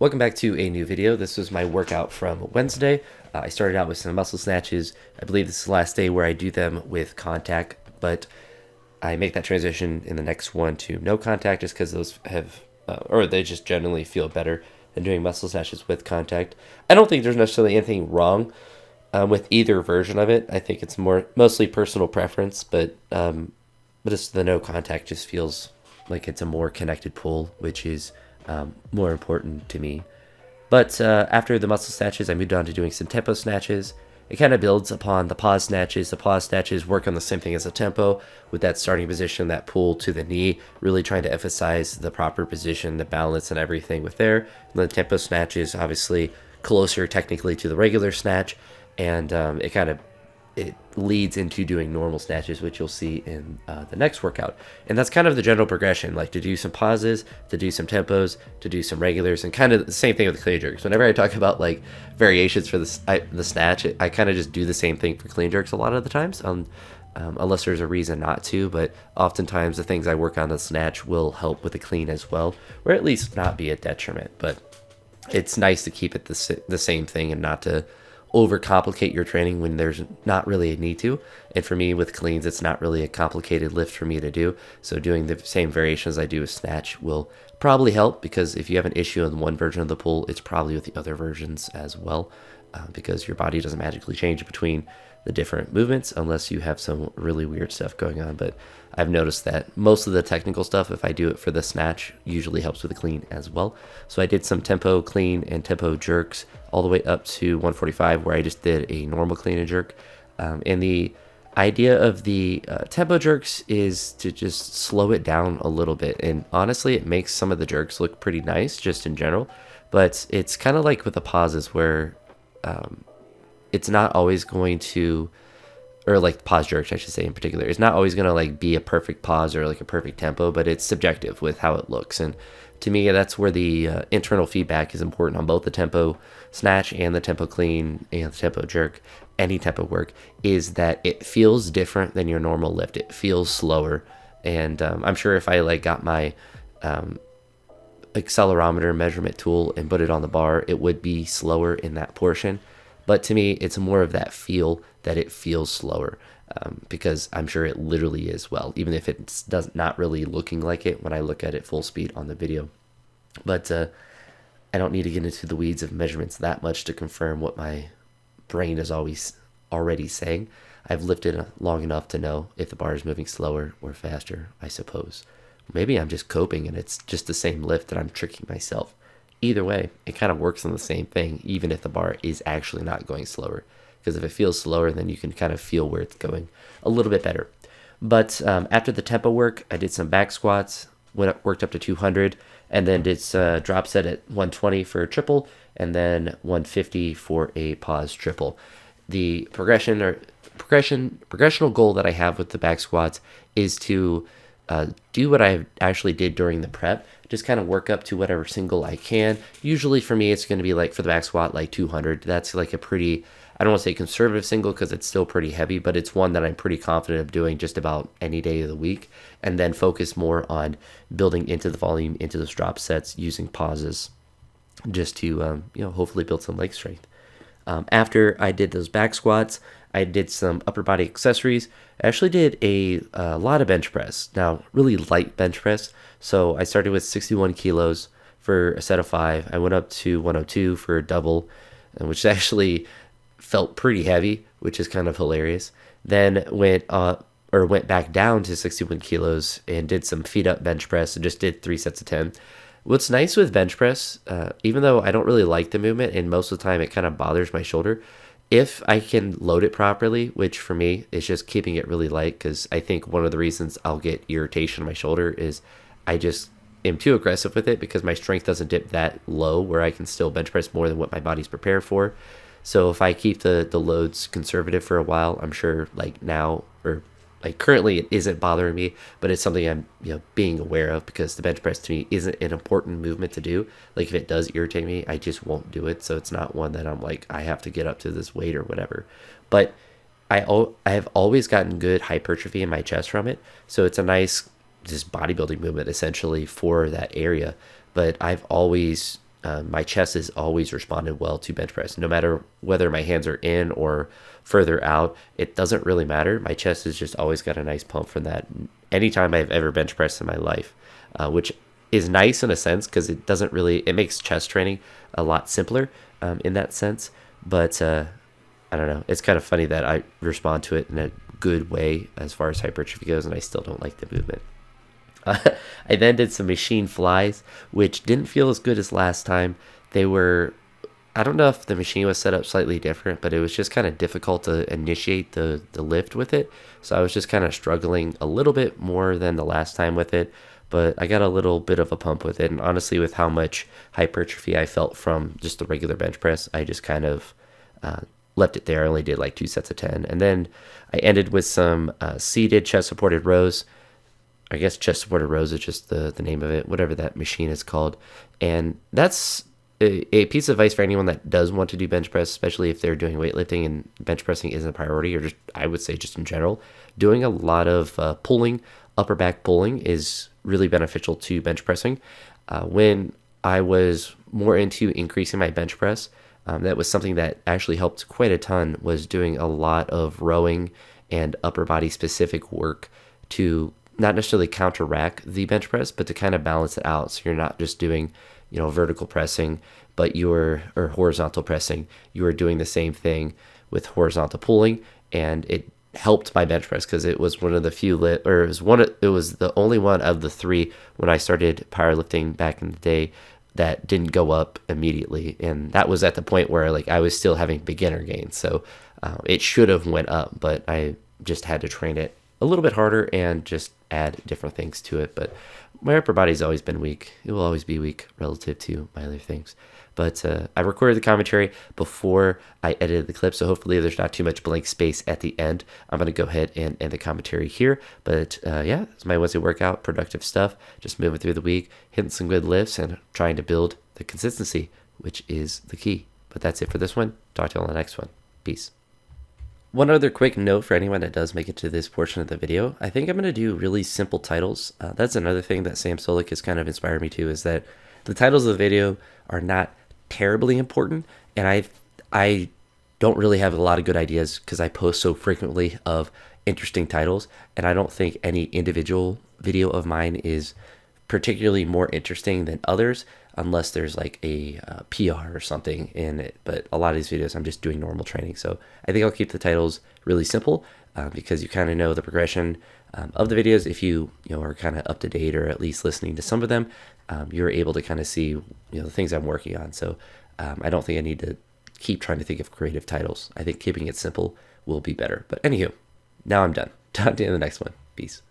Welcome back to a new video. This was my workout from Wednesday. I started out with some muscle snatches. I believe this is the last day where I do them with contact, but I make that transition in the next one to no contact just because those have, or they just generally feel better than doing muscle snatches with contact. I don't think there's necessarily anything wrong with either version of it. I think it's mostly personal preference, but just the no contact just feels like it's a more connected pull, which is more important to me. But after the muscle snatches, I moved on to doing some tempo snatches. It kind of builds upon the pause snatches. The pause snatches work on the same thing as the tempo with that starting position, that pull to the knee, really trying to emphasize the proper position, the balance and everything with there. And the tempo snatches, obviously closer technically to the regular snatch, and it leads into doing normal snatches, which you'll see in the next workout. And that's kind of the general progression, like to do some pauses, to do some tempos, to do some regulars, and kind of the same thing with the clean jerks. Whenever I talk about like variations for the snatch, I kind of just do the same thing for clean jerks a lot of the times, unless there's a reason not to. But oftentimes the things I work on the snatch will help with the clean as well, or at least not be a detriment. But it's nice to keep it the same thing and not to overcomplicate your training when there's not really a need to. And for me with cleans, it's not really a complicated lift for me to do, so doing the same variations I do with snatch will probably help, because if you have an issue in one version of the pull, it's probably with the other versions as well, because your body doesn't magically change between the different movements unless you have some really weird stuff going on. But I've noticed that most of the technical stuff, if I do it for the snatch, usually helps with the clean as well. So I did some tempo clean and tempo jerks all the way up to 145, where I just did a normal clean and jerk. And the idea of the tempo jerks is to just slow it down a little bit. And honestly, it makes some of the jerks look pretty nice just in general. But it's kind of like with the pauses where it's not always going to, or like pause jerks, I should say in particular, it's not always going to like be a perfect pause or like a perfect tempo, but it's subjective with how it looks. And to me, that's where the internal feedback is important on both the tempo snatch and the tempo clean and the tempo jerk. Any tempo work is that it feels different than your normal lift. It feels slower. And I'm sure if I like got my accelerometer measurement tool and put it on the bar, it would be slower in that portion. But to me, it's more of that feel that it feels slower, because I'm sure it literally is, well, even if it's not really looking like it when I look at it full speed on the video. But I don't need to get into the weeds of measurements that much to confirm what my brain is always already saying. I've lifted long enough to know if the bar is moving slower or faster, I suppose. Maybe I'm just coping and it's just the same lift that I'm tricking myself. Either way, it kind of works on the same thing, even if the bar is actually not going slower. Because if it feels slower, then you can kind of feel where it's going a little bit better. But after the tempo work, I did some back squats, worked up to 200, and then did drop set at 120 for a triple, and then 150 for a pause triple. The progressional goal that I have with the back squats is to do what I actually did during the prep, just kind of work up to whatever single I can. Usually for me, it's going to be like for the back squat, like 200. That's like a pretty, I don't want to say conservative single because it's still pretty heavy, but it's one that I'm pretty confident of doing just about any day of the week, and then focus more on building into the volume, into those drop sets, using pauses just to, hopefully build some leg strength. After I did those back squats, I did some upper body accessories. I actually did a lot of bench press. Now, really light bench press. So I started with 61 kilos for a set of 5. I went up to 102 for a double, which actually felt pretty heavy, which is kind of hilarious. Then went back down to 61 kilos and did some feet up bench press and just did 3 sets of 10. What's nice with bench press, even though I don't really like the movement and most of the time it kind of bothers my shoulder, if I can load it properly, which for me is just keeping it really light, because I think one of the reasons I'll get irritation in my shoulder is I just am too aggressive with it because my strength doesn't dip that low where I can still bench press more than what my body's prepared for. So if I keep the loads conservative for a while, I'm sure like now, or like currently it isn't bothering me, but it's something I'm being aware of, because the bench press to me isn't an important movement to do. Like if it does irritate me, I just won't do it. So it's not one that I'm like, I have to get up to this weight or whatever. But I have always gotten good hypertrophy in my chest from it. So it's a nice just bodybuilding movement essentially for that area. But I've always my chest has always responded well to bench press. No matter whether my hands are in or further out, it doesn't really matter. My chest has just always got a nice pump from that anytime I've ever bench pressed in my life, which is nice in a sense because it makes chest training a lot simpler in that sense. But I don't know. It's kind of funny that I respond to it in a good way as far as hypertrophy goes, and I still don't like the movement. I then did some machine flies, which didn't feel as good as last time. I don't know if the machine was set up slightly different, but it was just kind of difficult to initiate the lift with it. So I was just kind of struggling a little bit more than the last time with it, but I got a little bit of a pump with it. And honestly, with how much hypertrophy I felt from just the regular bench press, I just kind of left it there. I only did like 2 sets of 10. And then I ended with some seated chest supported rows. I guess chest supported rows is just the name of it, whatever that machine is called. And that's a piece of advice for anyone that does want to do bench press, especially if they're doing weightlifting and bench pressing isn't a priority, or just, I would say just in general, doing a lot of pulling, upper back pulling is really beneficial to bench pressing. When I was more into increasing my bench press, that was something that actually helped quite a ton, was doing a lot of rowing and upper body specific work to not necessarily counteract the bench press, but to kind of balance it out. So you're not just doing, vertical pressing, or horizontal pressing. You are doing the same thing with horizontal pulling, and it helped my bench press because it was one of the few it was the only one of the 3 when I started powerlifting back in the day that didn't go up immediately, and that was at the point where I was still having beginner gains. So it should have went up, but I just had to train it a little bit harder and just add different things to it. But my upper body's always been weak. It will always be weak relative to my other things. But I recorded the commentary before I edited the clip, so hopefully there's not too much blank space at the end. I'm going to go ahead and end the commentary here. But yeah, it's my Wednesday workout, productive stuff, just moving through the week, hitting some good lifts, and trying to build the consistency, which is the key. But that's it for this one. Talk to you on the next one. Peace. One other quick note for anyone that does make it to this portion of the video, I think I'm going to do really simple titles. That's another thing that Sam Solik has kind of inspired me to, is that the titles of the video are not terribly important, and I don't really have a lot of good ideas because I post so frequently of interesting titles, and I don't think any individual video of mine is particularly more interesting than others unless there's a PR or something in it. But a lot of these videos I'm just doing normal training, so I think I'll keep the titles really simple because you kind of know the progression of the videos. If you are kind of up to date, or at least listening to some of them, you're able to kind of see the things I'm working on. So I don't think I need to keep trying to think of creative titles. I think keeping it simple will be better. But anywho, now I'm done. Talk to you in the next one. Peace.